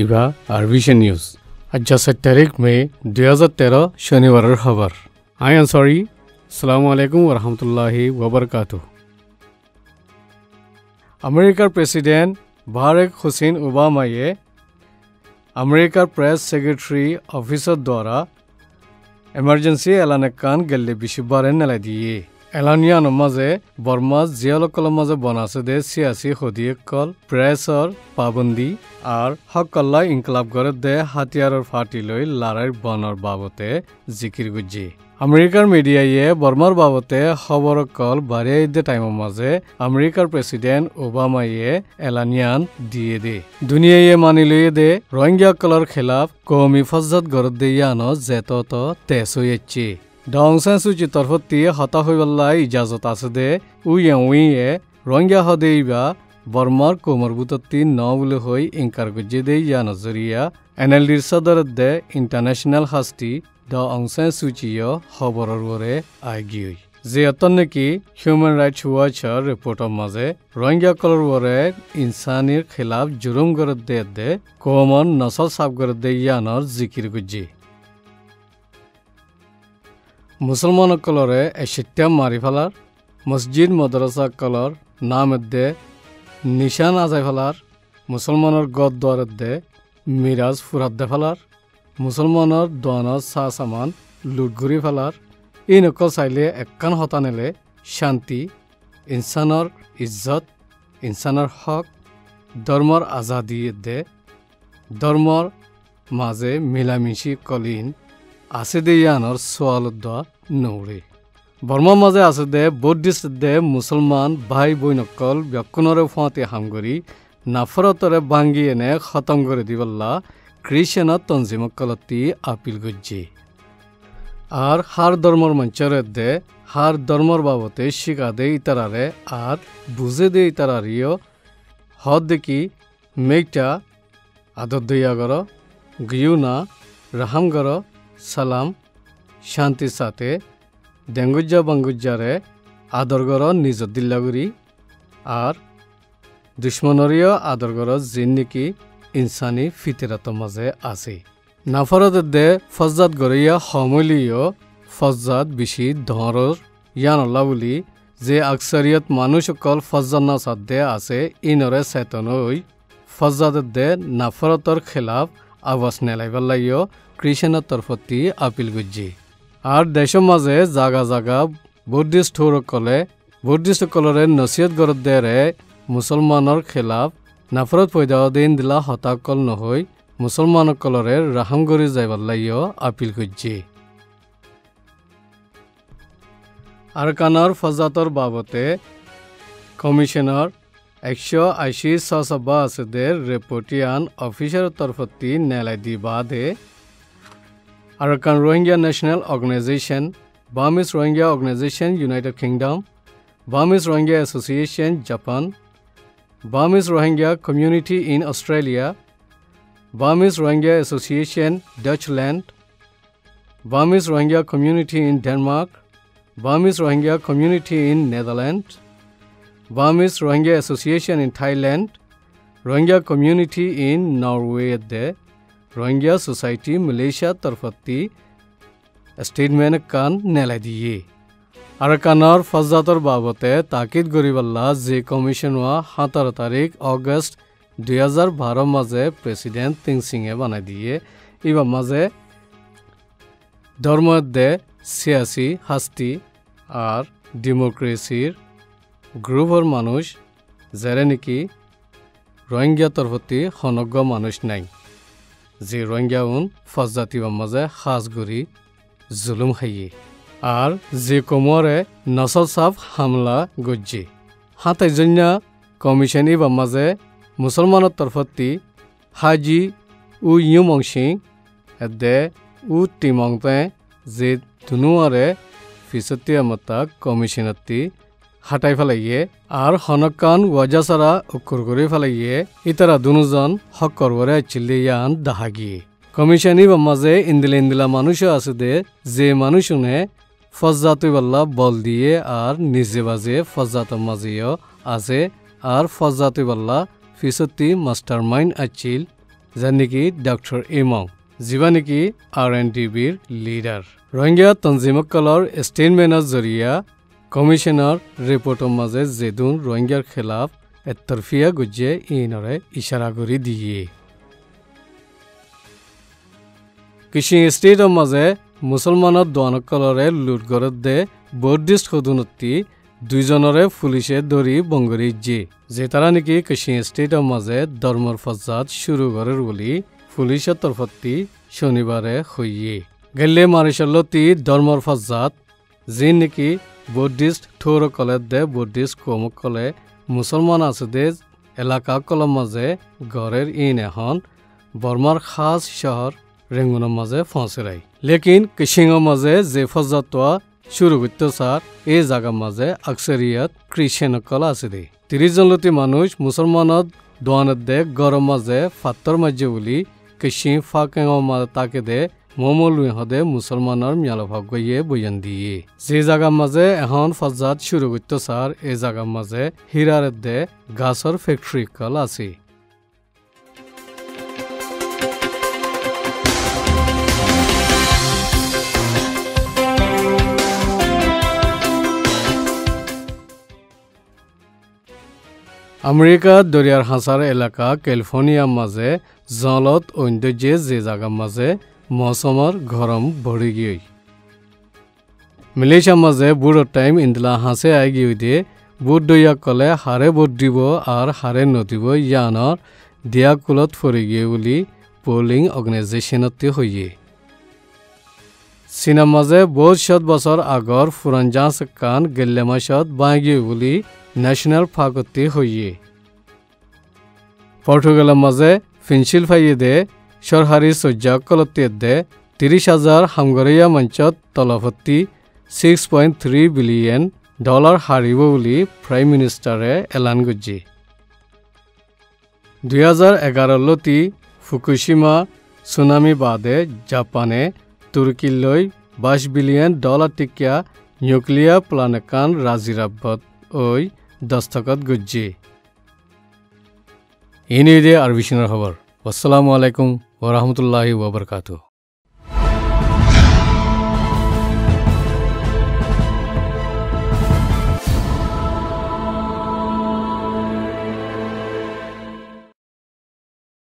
ইবা আরবিশন news আজ 7 তারিখ মে 2013 শনিবারের খবর আই আনসারি আসসালামু আলাইকুম ওয়া রাহমাতুল্লাহি ওয়া বারাকাতুহু আমেরিকার প্রেসিডেন্ট বারাক হুসেন ওবামায়ে আমেরিকার প্রেস সেক্রেটারি অফিসর দ্বারা এমার্জেন্সি এলানে কান গেলে বিশুবারে নেলাই দিয়ে এলানিয়ানোর মাঝে বর্মা জিয়ালকলের মাঝে বনাছে দে সিয়াসি হদিয়কল প্রেসর পাবন্দি আর হকল্লা ইনকলাব করে দে হাতিয়ারের ফাটি লই লড়াইয়ের বনর বাবতে জিকির গুজি আমেরিকার মিডিয়ায়ে বর্মার বাবতে খবর কল বাড়িয়ে দে টাইমের মাঝে আমেরিকার প্রেসিডেন্ট ওবামায়ে এলানিয়ান দিয়ে দে দুনিয়ায়ে মানি লইয়ে দে রোহিঙ্গা কলর খেলাফ কৌমি ফজ্জত গরদ দেয়ানো যেত তেস হয়েছে Aung San Suu Kyi তরফতি হতা হইবাল্লাই ইজাজত আছে দে উইয়ে রোহিঙ্গা হদেইবা বর্মার কোমরবুততি ন বলে হই ইনকার গজ্জে দে ইয়া নজরিয়া এনএলডির সদর দে international হাস্তি Aung San Suu Kyi খবরের ওরে আইগিই যে অতন নাকি হিউম্যান রাইটস ওয়াচের রিপোর্টের মাঝে রোহিঙ্গা কলর ওরে ইনসানির খেলাফ জুলুম করে দে কমন নসল সাফ করে দে ইয়ানর জিকির গজ্জে মুসলমান কলরে এশিত্যাম মারি ফেলার মসজিদ মদরসা কলর নাম দে নিশান আজাই ফেলার মুসলমানের গদ দোয়ার দে মিরাজ ফুরাত দে ফেলার মুসলমানের দোয়ানত চা সামান লুটঘুরি ফেলার এই নকল চাইলে একান হতা নেলে শান্তি ইনসানৰ ইজ্জত ইনসানৰ হক ধর্মর আজাদি দে ধর্মর মাঝে মিলামিশি কলিন আছে দে ইয়ানোর সোয়ালত নৌরে বর্মার মাঝে আছে দে বৌদ্ধিস্ট দে মুসলমান ভাই বই নকল ব্যাকুণরে ফাঁতে হামগরি নাফরতরে ভাঙ্গি এনে খতম করে দিবল্লা খ্রিস্টান তঞ্জিমকলতি আপিল গজ্জি আর হার ধর্মর মঞ্চরে দে হার ধর্মর বাবতে শিখা দে ইতারারে আর বুঝে দে ইতারারিও হদ দেখি মেঘটা আদর দইয়া গর গিউ না রাহাম গর সালাম শান্তির সাথে ডেঙ্গুজ্জা বাঙ্গুজ্জারে আদর গর নিজ দিল্লাগুড়ি আর দুশ্মনরিও আদর গর জিন নাকি ইনসানি ফিতরাত মাঝে আছে নাফরত দে ফজ্জাত গরিয়া সমলিও ফজ্জাত বেশি ধরর ইয়ানল্লা বলি যে আকসারিয়ত মানুষ সকল ফজ্জাত না সাদে আছে ইনরে চেতনই ফজ্জাত দে নাফরতর খেলাফ আওয়াজ নেলাইবাল্লাইও খ্রিস্টানের তরফতি আপিল গুজি আর দেশের মাঝে জাগা জাগা বুদ্ধিস্ট কলরে নসিহত গরত দেরে মুসলমানের খেলাফ নাফরত পয়দা দিন দিলা হতাকল নহই মুসলমান কলরে রাহাম গরি যাইবাল্লাইও আপিল গুজি আরকানর ফজাতর বাবতে কমিশনার 180 সসবা আসদের রেপোর্টিয়ান অফিসার তরফতি নেলাই দি বাদে Arakan Rohingya National Organization, Burmese Rohingya Organization, United Kingdom, Burmese Rohingya Association, Japan, Burmese Rohingya Community in Australia, Burmese Rohingya Association, Dutchland, Burmese Rohingya Community in Denmark, Burmese Rohingya Community in Netherlands, Burmese Rohingya Association in Thailand, Rohingya Community in Norway, Rohingya society Malaysia तरफती statement कान नेलाई दिए आरकानर फज्जातर बाबते ताकिद गरीबल्ला जे commission 17 तारीख अगस्त 2012 माजे president तिंग सिंहे बनाई दिए इबा माजे धर्म दे सियासी हास्ती और डेमोक्रेसीर ग्रुपर मानुष जेरे निकी रोहिंग्या तरफती खनग्ग मानुष नाई যে রোহিঙ্গা ফজ্জাতি মাঝে খাসগুড়ি জুলুম খাইয়ে আর যে কোমরে নসল সাফ হামলা গজ্জি হাতাই জন্য কমিশন বা মাঝে মুসলমানের তরফতি হাজি উ ইউমংসিং দে উ টিমংপে যে দুনুয়ারে ফিসতি আমতা কমিশনতি হাটাই ফেলাইয়ে আর হনকান ওয়াজাসারা উকুর করে ফেলাইয়ে ইতারা দুজন হক করবরে চিল্লিয়ান দাহাগিয়ে কমিশনি বা মাঝে ইন্দিলা মানুষ আছে দে যে মানুষনে ফজ্জাতুইবাল্লা বল দিয়ে আর নিজে বাজে ফজ্জাত মাঝেও আছে আর ফজ্জাতুইবাল্লা ফিসতি মাস্টার মাইন্ড আচিল যার নাকি ডক্টর ইমাম যিবা নাকি RNDBৰ লিডাৰ ৰোহিঙ্গা তঞ্জিমকলৰ স্টেটমেন্টৰ জৰিয়া কমিশনৰ ৰিপোৰ্টৰ মাঝে যেদুন ৰোহিঙ্গাৰ খেলাফ একতৰফিয়া গুজে ইনৰে ইশাৰা কৰি দিয়ে কিশিং স্টেটৰ মাঝে মুছলমানৰ দোৱানকলৰে লুটগৰত দে বৌদ্ধিষ্ট সদুনতি দুইজনৰে পুলিশে ধৰি বংগৰি যে তাৰা নাকি কিশিং স্টেটৰ মাঝে ধৰ্মৰ ফজাত শুৰু কৰাৰ বলি পুলিশেৰ তৰফতি শনিবাৰে হইয়ে গেলে মাৰিশাল্লতি ধৰ্মৰ ফজাত যে নাকি বৌদ্ধিষ্ট থৌরকলে দে বৌদ্ধিষ্ট কমকলে মুসলমান আছে দে এলাকা কলম মাঝে গড়ের ইন এখন বর্মার খাস শহর রেঙ্গুনের মাঝে ফসরাই লেকিন কিশিংর মাঝে যে ফজাতোয়া শুরু করতে স্যার এই জায়গার মাঝে আকসরিয়ত খ্রিস্টানকল আছে দে 30 জনলতি মানুষ মুসলমানত দোয়ানত দে গরম মাঝে ফাত্তর মাঝে বলি কিশিং ফাঁকেঙ মাঝে তাকে দে মমলুই হদে মুসলমানের মিয়ালভাগ গইয়ে বয়ান দিয়ে যে জায়গার মাঝে এখন ফজাত শুরু করতে স্যার এই জায়গার মাঝে হীরার দে গাছর ফ্যাক্টরি কল আছে আমেরিকা দরিয়ার হাসার এলাকা ক্যালিফোর্নিয়ার মাঝে জলত ঐন্দ্যে যে জায়গার মাঝে মৌসুমর গরম বড়ি গিয়ে মালয়েশিয়ার মাঝে বুড়োর টাইম ইন্দলা হাসে আই গিয়ে দিয়ে বুট দইয়া কলে হারে বুট দিব আর হারে নদিব ইয়ানর দিয়া কুলত ফরি গিয়ে বলি পোলিং অর্গানাইজেশনতে হইয়ে চীনের মাঝে বহুত শত বছর আগর ফুরানজাস কান গেল্লেমাশত বাই গিয়ে বলি ন্যাশনাল ফাগতি হইয়ে পর্তুগালের মাঝে ফিনশিল ফাইয়ে দে সরকারি সজ্জা কলতে দে 30,000 হাঙ্গরিয়া মঞ্চত তলফতি $6.3 বিলিয়ন হারিব বলি প্রাইম মিনিস্টারে এলান গজি 2011 লতি ফুকুশিমা সুনামি বাদে জাপানে তুর্কিলৈ $22 বিলিয়ন টিকিয়া নিউক্লিয়ার প্লানেকান রাজিরাব্বত ওই দস্তখত গজি ইনি দে আরবিশনের খবর আসসালামু আলাইকুম ওয়া রাহমাতুল্লাহি ওয়া বারাকাতুহু